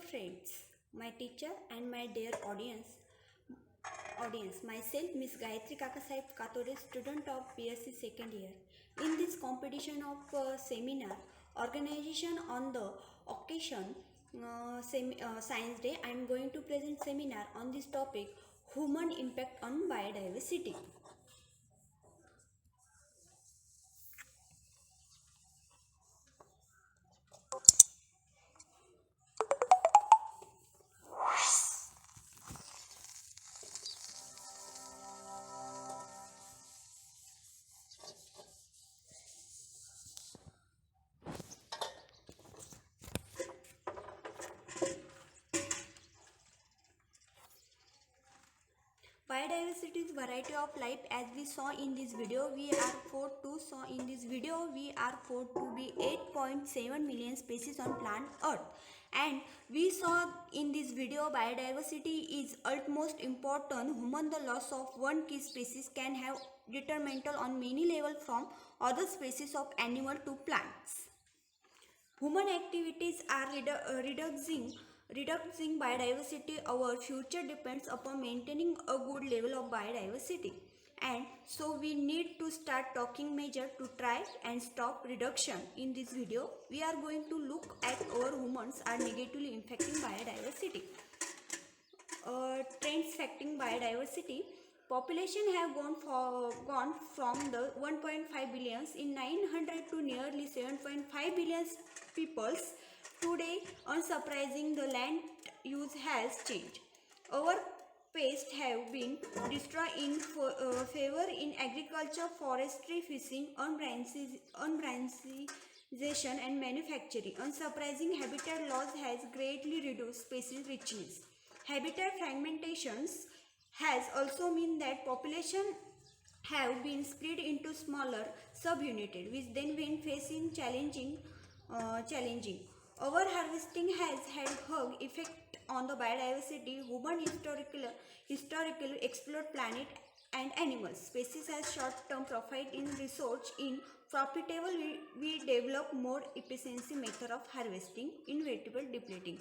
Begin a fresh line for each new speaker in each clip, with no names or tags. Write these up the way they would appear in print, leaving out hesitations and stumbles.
friends, my teacher and my dear audience. Myself Miss Gayatri Kakasaheb Katore, student of BSc second year. In this competition of seminar organization on the occasion Science Day, I am going to present seminar on this topic, human impact on biodiversity. Biodiversity is variety of life. As we saw in this video, we are found to be 8.7 million species on planet Earth. And we saw in this video, biodiversity is utmost important. Human, the loss of one key species can have detrimental on many levels, from other species of animal to plants. Human activities are reducing biodiversity. Our future depends upon maintaining a good level of biodiversity, and so we need to start taking measures to try and stop reduction. In this video, we are going to look at our humans are negatively impacting biodiversity. Trends affecting biodiversity. Population have gone from the 1.5 billions in 900 to nearly 7.5 billion peoples. Today, unsurprising, the land use has changed. Our pests have been destroyed in favor in agriculture, forestry, fishing, urbanization and manufacturing. Unsurprising, habitat loss has greatly reduced species richness. Habitat fragmentations has also meant that population have been split into smaller subunits, which then when facing challenging. Overharvesting has had hug effect on the biodiversity. Human historically explored planet and animals. Species has short-term profit in research. In profitable, we develop more efficiency method of harvesting, inevitable depleting.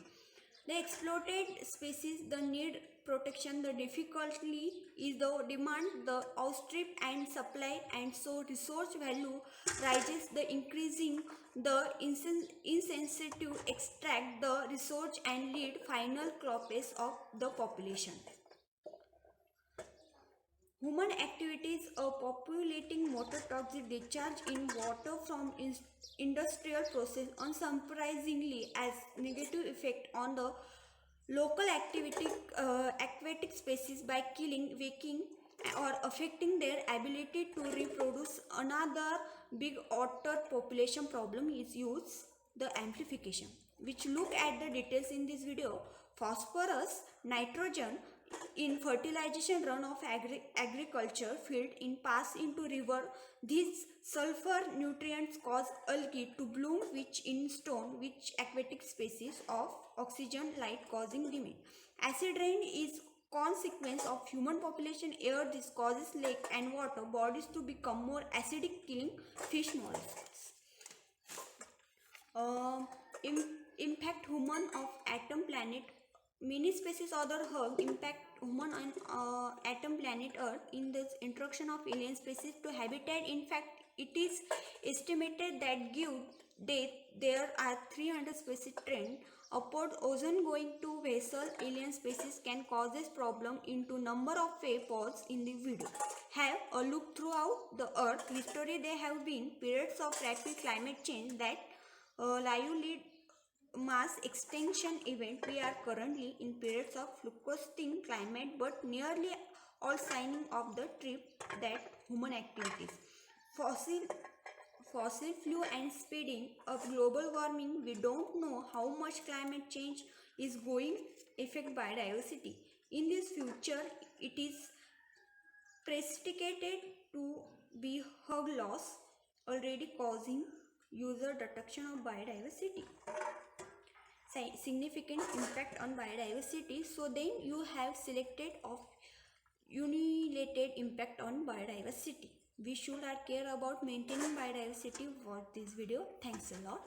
The exploited species, the need protection, the difficulty is the demand, the outstrip and supply, and so resource value rises, the increasing, the insensitive extract the resource and lead final collapse of the population. Human activities are populating water, toxic discharge in water from industrial process, unsurprisingly as negative effect on the local aquatic species by killing, waking or affecting their ability to reproduce. Another big otter population problem is the amplification, which look at the details in this video. Phosphorus, nitrogen in fertilization runoff agriculture field in pass into river. These sulfur nutrients cause algae to bloom, which in stone which aquatic species of oxygen light causing demand. Acid rain is consequence of human population air. This causes lake and water bodies to become more acidic, killing fish mollusks. Impact human of atom planet. Many species other hug impact human on atom planet Earth in this introduction of alien species to habitat. In fact, it is estimated that there are 300 species trend upward. Ozone going to vessel alien species can cause this problem into number of pods in the video. Have a look throughout the Earth history. There have been periods of rapid climate change that lead mass extinction event. We are currently in periods of fluctuating climate, but nearly all signing of the trip that human activities, fossil fuel and speeding of global warming. We don't know how much climate change is going affect biodiversity. In this future, it is precipitated to be hug loss, already causing user destruction of biodiversity. Significant impact on biodiversity. So then you have selected of unilateral impact on biodiversity. We should care about maintaining biodiversity. Watch this video. Thanks a lot.